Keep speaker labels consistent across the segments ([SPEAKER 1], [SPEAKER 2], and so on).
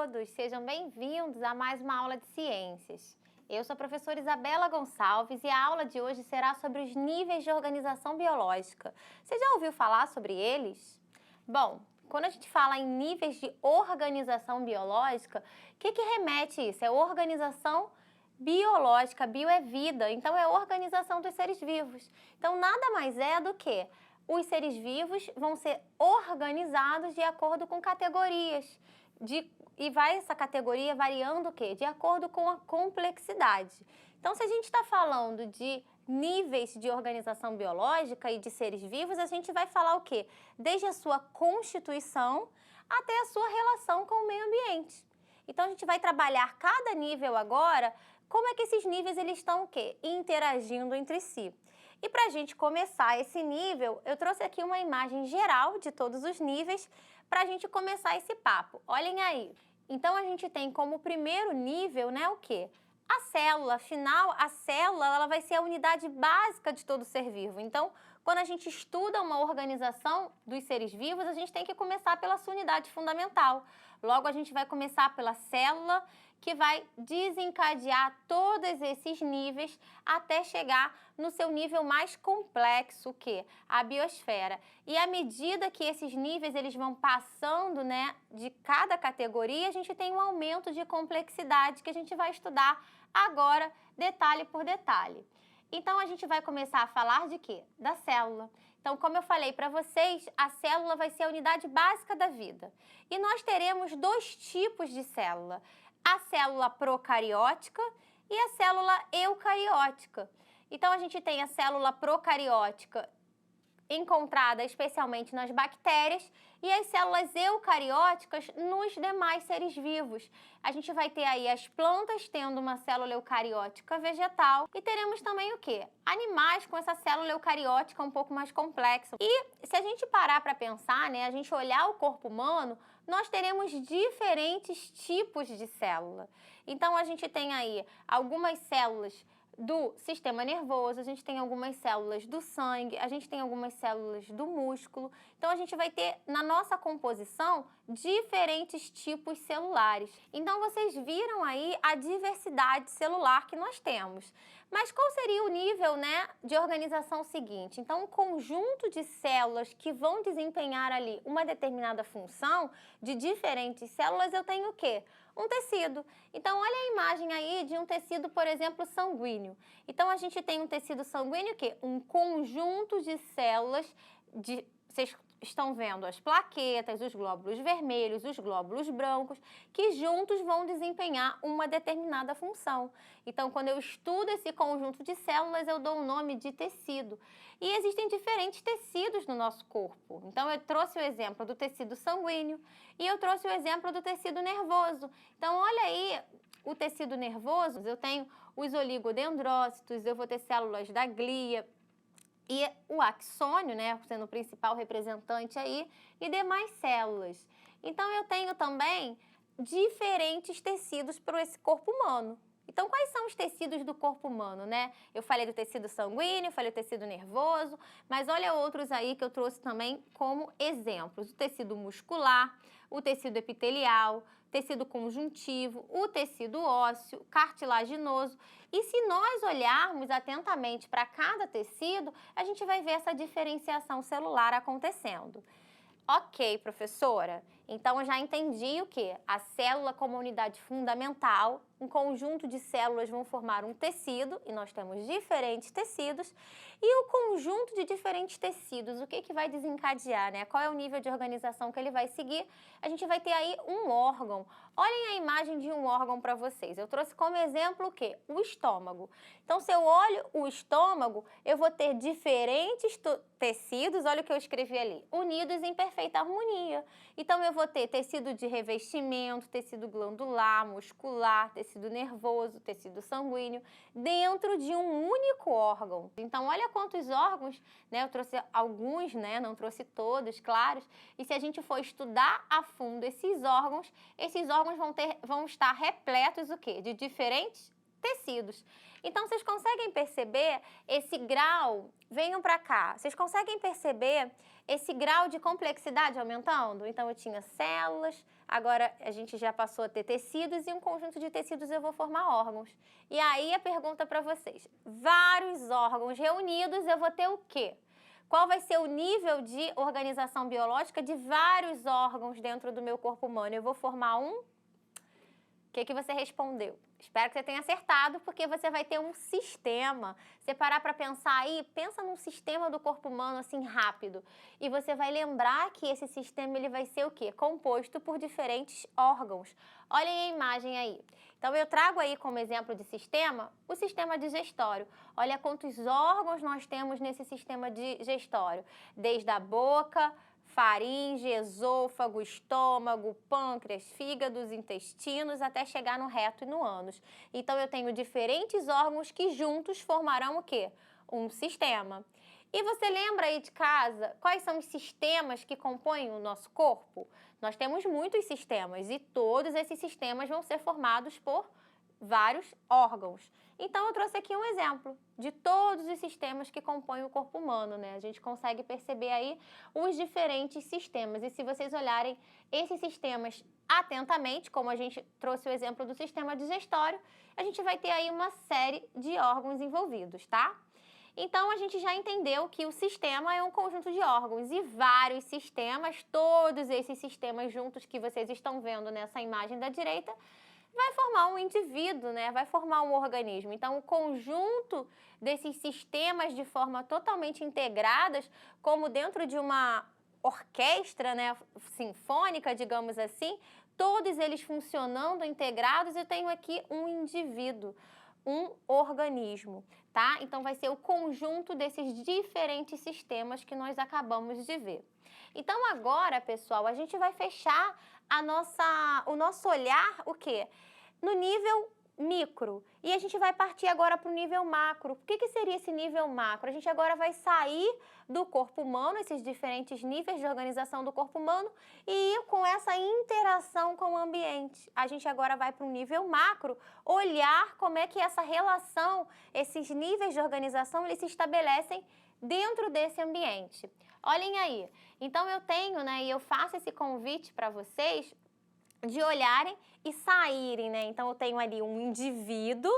[SPEAKER 1] todos, sejam bem-vindos a mais uma aula de ciências. Eu sou a professora Isabela Gonçalves e a aula de hoje será sobre os níveis de organização biológica. Você já ouviu falar sobre eles? Bom, quando a gente fala em níveis de organização biológica, o que remete isso? É organização biológica, bio é vida, então é organização dos seres vivos. Então nada mais é do que os seres vivos vão ser organizados de acordo com categorias. E vai essa categoria variando o quê? De acordo com a complexidade. Então, se a gente está falando de níveis de organização biológica e de seres vivos, a gente vai falar o quê? Desde a sua constituição até a sua relação com o meio ambiente. Então, a gente vai trabalhar cada nível agora, como é que esses níveis eles estão o quê? Interagindo entre si. E para a gente começar esse nível, eu trouxe aqui uma imagem geral de todos os níveis para a gente começar esse papo. Olhem aí. Então, a gente tem como primeiro nível, né, o quê? A célula. Afinal, a célula ela vai ser a unidade básica de todo ser vivo. Então, quando a gente estuda uma organização dos seres vivos, a gente tem que começar pela sua unidade fundamental. Logo, a gente vai começar pela célula, que vai desencadear todos esses níveis até chegar no seu nível mais complexo, que é a biosfera. E à medida que esses níveis eles vão passando, né, de cada categoria, a gente tem um aumento de complexidade que a gente vai estudar agora, detalhe por detalhe. Então, a gente vai começar a falar de quê? Da célula. Então, como eu falei para vocês, a célula vai ser a unidade básica da vida. E nós teremos dois tipos de célula. A célula procariótica e a célula eucariótica. Então, a gente tem a célula procariótica encontrada especialmente nas bactérias e as células eucarióticas nos demais seres vivos. A gente vai ter aí as plantas tendo uma célula eucariótica vegetal e teremos também o quê? Animais com essa célula eucariótica um pouco mais complexa. E se a gente parar para pensar, né, a gente olhar o corpo humano, nós teremos diferentes tipos de célula. Então, a gente tem aí algumas células do sistema nervoso, a gente tem algumas células do sangue, a gente tem algumas células do músculo. Então, a gente vai ter na nossa composição diferentes tipos celulares. Então, vocês viram aí a diversidade celular que nós temos. Mas qual seria o nível, né, de organização seguinte? Então, um conjunto de células que vão desempenhar ali uma determinada função de diferentes células, eu tenho o quê? Um tecido. Então, olha a imagem aí de um tecido, por exemplo, sanguíneo. Então, a gente tem um tecido sanguíneo que um conjunto de células vocês estão vendo as plaquetas, os glóbulos vermelhos, os glóbulos brancos, que juntos vão desempenhar uma determinada função. Então, quando eu estudo esse conjunto de células, eu dou o nome de tecido. E existem diferentes tecidos no nosso corpo. Então, eu trouxe o exemplo do tecido sanguíneo e eu trouxe o exemplo do tecido nervoso. Então, olha aí o tecido nervoso, eu tenho os oligodendrócitos, eu vou ter células da glia, e o axônio, né, sendo o principal representante aí, e demais células. Então, eu tenho também diferentes tecidos para esse corpo humano. Então, quais são os tecidos do corpo humano, né? Eu falei do tecido sanguíneo, falei do tecido nervoso, mas olha outros aí que eu trouxe também como exemplos. O tecido muscular, o tecido epitelial, tecido conjuntivo, o tecido ósseo, cartilaginoso. E se nós olharmos atentamente para cada tecido, a gente vai ver essa diferenciação celular acontecendo. Ok, professora. Então, eu já entendi o quê? A célula como unidade fundamental, um conjunto de células vão formar um tecido, e nós temos diferentes tecidos, e o conjunto de diferentes tecidos, o que vai desencadear, né? Qual é o nível de organização que ele vai seguir? A gente vai ter aí um órgão. Olhem a imagem de um órgão para vocês. Eu trouxe como exemplo o quê? O estômago. Então, se eu olho o estômago, eu vou ter diferentes tecidos, olha o que eu escrevi ali, unidos em perfeita harmonia. Então, eu vou ter tecido de revestimento, tecido glandular, muscular, tecido nervoso, tecido sanguíneo, dentro de um único órgão. Então, olha quantos órgãos, né? Eu trouxe alguns, né? Não trouxe todos, claros. E se a gente for estudar a fundo esses órgãos vão estar repletos o quê? De diferentes tecidos. Então, vocês conseguem perceber esse grau? Venham para cá. Vocês conseguem perceber esse grau de complexidade aumentando? Então, eu tinha células, Agora, a gente já passou a ter tecidos e um conjunto de tecidos eu vou formar órgãos. E aí, a pergunta para vocês. Vários órgãos reunidos, eu vou ter o quê? Qual vai ser o nível de organização biológica de vários órgãos dentro do meu corpo humano? Eu vou formar um? O que você respondeu? Espero que você tenha acertado, porque você vai ter um sistema. Você parar para pensar aí, pensa num sistema do corpo humano assim rápido. E você vai lembrar que esse sistema ele vai ser o quê? Composto por diferentes órgãos. Olhem a imagem aí. Então eu trago aí como exemplo de sistema o sistema digestório. Olha quantos órgãos nós temos nesse sistema digestório. Desde a boca, faringe, esôfago, estômago, pâncreas, fígados, intestinos, até chegar no reto e no ânus. Então, eu tenho diferentes órgãos que juntos formarão o quê? Um sistema. E você lembra aí de casa quais são os sistemas que compõem o nosso corpo? Nós temos muitos sistemas e todos esses sistemas vão ser formados por vários órgãos. Então, eu trouxe aqui um exemplo de todos os sistemas que compõem o corpo humano, né? A gente consegue perceber aí os diferentes sistemas. E se vocês olharem esses sistemas atentamente, como a gente trouxe o exemplo do sistema digestório, a gente vai ter aí uma série de órgãos envolvidos, tá? Então, a gente já entendeu que o sistema é um conjunto de órgãos e vários sistemas, todos esses sistemas juntos que vocês estão vendo nessa imagem da direita, vai formar um indivíduo, né? Vai formar um organismo. Então, o conjunto desses sistemas de forma totalmente integradas, como dentro de uma orquestra, né, sinfônica, digamos assim, todos eles funcionando integrados, eu tenho aqui um indivíduo, um organismo, tá? Então, vai ser o conjunto desses diferentes sistemas que nós acabamos de ver. Então, agora, pessoal, a gente vai fechar o nosso olhar, o quê? No nível micro. E a gente vai partir agora para o nível macro. O que seria esse nível macro? A gente agora vai sair do corpo humano, esses diferentes níveis de organização do corpo humano, e ir com essa interação com o ambiente. A gente agora vai para o nível macro, olhar como é que essa relação, esses níveis de organização, eles se estabelecem dentro desse ambiente. Olhem aí. Então, eu tenho, né, e eu faço esse convite para vocês de olharem e saírem, né? Então, eu tenho ali um indivíduo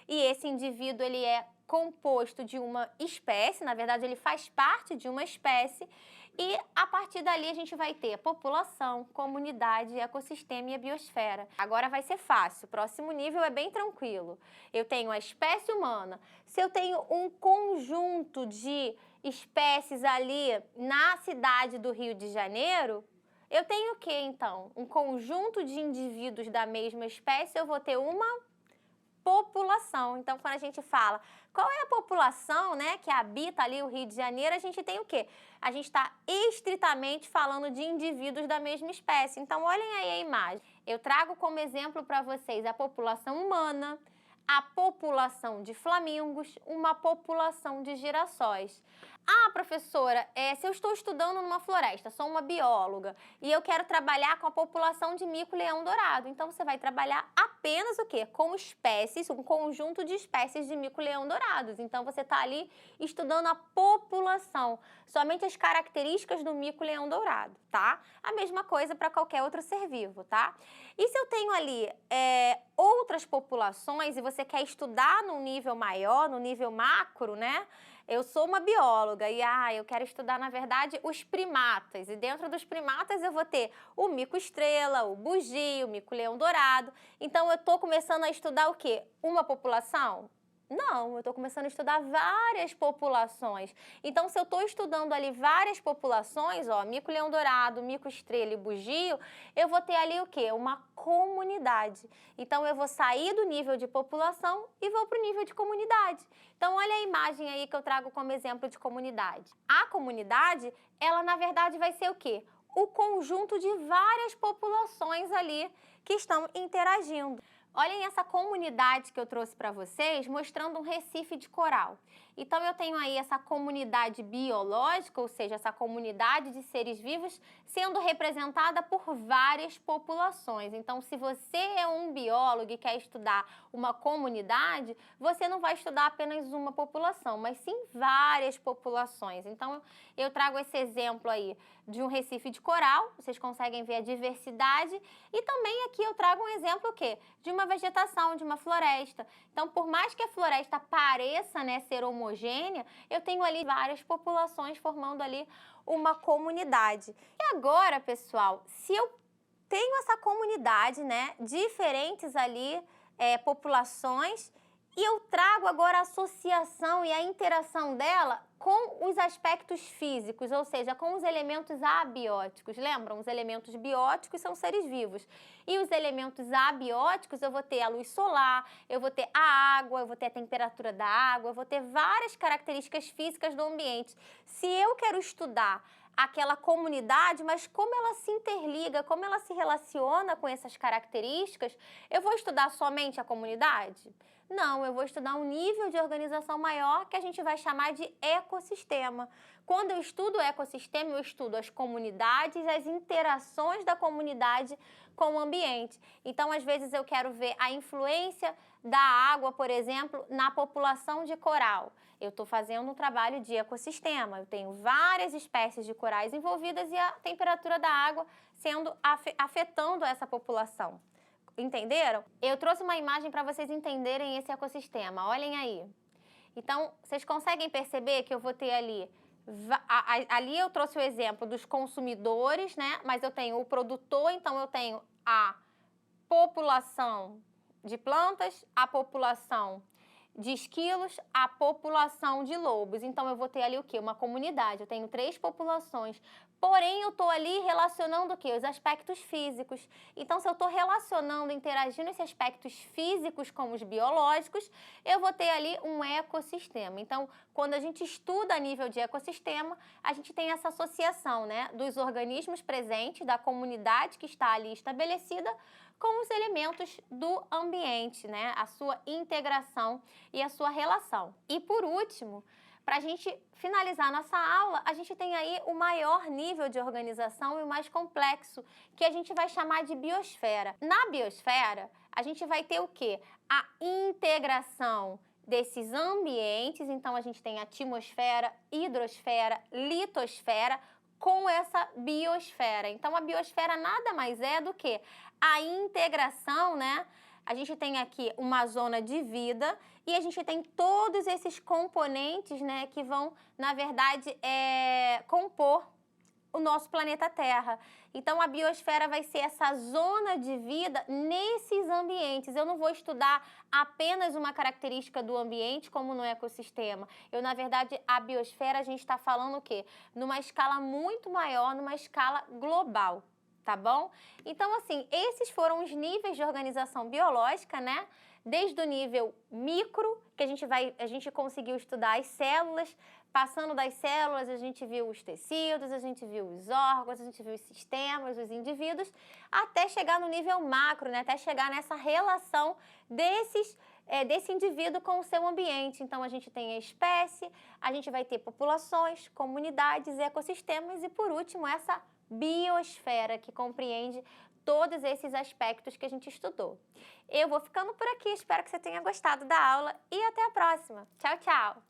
[SPEAKER 1] e esse indivíduo, ele é composto de uma espécie, na verdade, ele faz parte de uma espécie e, a partir dali, a gente vai ter população, comunidade, ecossistema e a biosfera. Agora vai ser fácil, o próximo nível é bem tranquilo. Eu tenho a espécie humana. Se eu tenho um conjunto de espécies ali na cidade do Rio de Janeiro, eu tenho o quê, então? Um conjunto de indivíduos da mesma espécie, eu vou ter uma população. Então, quando a gente fala qual é a população, né, que habita ali o Rio de Janeiro, a gente tem o quê? A gente está estritamente falando de indivíduos da mesma espécie. Então, olhem aí a imagem. Eu trago como exemplo para vocês a população humana, a população de flamingos, uma população de girassóis. Ah, professora, se eu estou estudando numa floresta, sou uma bióloga e eu quero trabalhar com a população de mico-leão-dourado, então você vai trabalhar apenas o quê? Com espécies, um conjunto de espécies de mico-leão-dourados. Então você está ali estudando a população, somente as características do mico-leão-dourado, tá? A mesma coisa para qualquer outro ser vivo, tá? E se eu tenho ali outras populações e você quer estudar num nível maior, no nível macro, né? Eu sou uma bióloga e eu quero estudar, na verdade, os primatas. E dentro dos primatas eu vou ter o mico-estrela, o bugio, o mico-leão-dourado. Então, eu estou começando a estudar o quê? Uma população? Não, eu estou começando a estudar várias populações. Então, se eu estou estudando ali várias populações, ó, mico-leão-dourado, mico-estrela e bugio, eu vou ter ali o quê? Uma comunidade. Então, eu vou sair do nível de população e vou para o nível de comunidade. Então, olha a imagem aí que eu trago como exemplo de comunidade. A comunidade, ela na verdade vai ser o quê? O conjunto de várias populações ali que estão interagindo. Olhem essa comunidade que eu trouxe para vocês, mostrando um recife de coral. Então, eu tenho aí essa comunidade biológica, ou seja, essa comunidade de seres vivos, sendo representada por várias populações. Então, se você é um biólogo e quer estudar uma comunidade, você não vai estudar apenas uma população, mas sim várias populações. Então, eu trago esse exemplo aí de um recife de coral, vocês conseguem ver a diversidade, e também aqui eu trago um exemplo o quê? De uma vegetação, de uma floresta. Então, por mais que a floresta pareça, né, ser homogênea, eu tenho ali várias populações formando ali uma comunidade. E agora, pessoal, se eu tenho essa comunidade, né, diferentes ali populações, e eu trago agora a associação e a interação dela com os aspectos físicos, ou seja, com os elementos abióticos. Lembram? Os elementos bióticos são seres vivos. E os elementos abióticos, eu vou ter a luz solar, eu vou ter a água, eu vou ter a temperatura da água, eu vou ter várias características físicas do ambiente. Se eu quero estudar aquela comunidade, mas como ela se interliga, como ela se relaciona com essas características, eu vou estudar somente a comunidade? Não, eu vou estudar um nível de organização maior que a gente vai chamar de ecossistema. Quando eu estudo o ecossistema, eu estudo as comunidades, as interações da comunidade com o ambiente. Então, às vezes, eu quero ver a influência da água, por exemplo, na população de coral. Eu estou fazendo um trabalho de ecossistema. Eu tenho várias espécies de corais envolvidas e a temperatura da água sendo afetando essa população. Entenderam? Eu trouxe uma imagem para vocês entenderem esse ecossistema. Olhem aí. Então, vocês conseguem perceber que eu vou ter ali... Ali eu trouxe o exemplo dos consumidores, né? Mas eu tenho o produtor, então eu tenho a população de plantas, a população de esquilos, a população de lobos. Então, eu vou ter ali o quê? Uma comunidade. Eu tenho 3 populações. Porém, eu estou ali relacionando o quê? Os aspectos físicos. Então, se eu estou relacionando, interagindo esses aspectos físicos com os biológicos, eu vou ter ali um ecossistema. Então, quando a gente estuda a nível de ecossistema, a gente tem essa associação, né, dos organismos presentes, da comunidade que está ali estabelecida, com os elementos do ambiente, né, a sua integração e a sua relação. E, por último, para a gente finalizar nossa aula, a gente tem aí o maior nível de organização e o mais complexo, que a gente vai chamar de biosfera. Na biosfera, a gente vai ter o quê? A integração desses ambientes, então a gente tem atmosfera, hidrosfera, litosfera, com essa biosfera. Então, a biosfera nada mais é do que a integração, né? A gente tem aqui uma zona de vida e a gente tem todos esses componentes, né, que vão, na verdade, compor o nosso planeta Terra. Então, a biosfera vai ser essa zona de vida nesses ambientes. Eu não vou estudar apenas uma característica do ambiente, como no ecossistema. Na verdade, a biosfera, a gente está falando o quê? Numa escala muito maior, numa escala global. Tá bom? Então, assim, esses foram os níveis de organização biológica, né? Desde o nível micro, que a gente conseguiu estudar as células, passando das células a gente viu os tecidos, a gente viu os órgãos, a gente viu os sistemas, os indivíduos, até chegar no nível macro, né? Até chegar nessa relação desse indivíduo com o seu ambiente. Então, a gente tem a espécie, a gente vai ter populações, comunidades, ecossistemas e, por último, essa biosfera, que compreende todos esses aspectos que a gente estudou. Eu vou ficando por aqui, espero que você tenha gostado da aula e até a próxima. Tchau, tchau!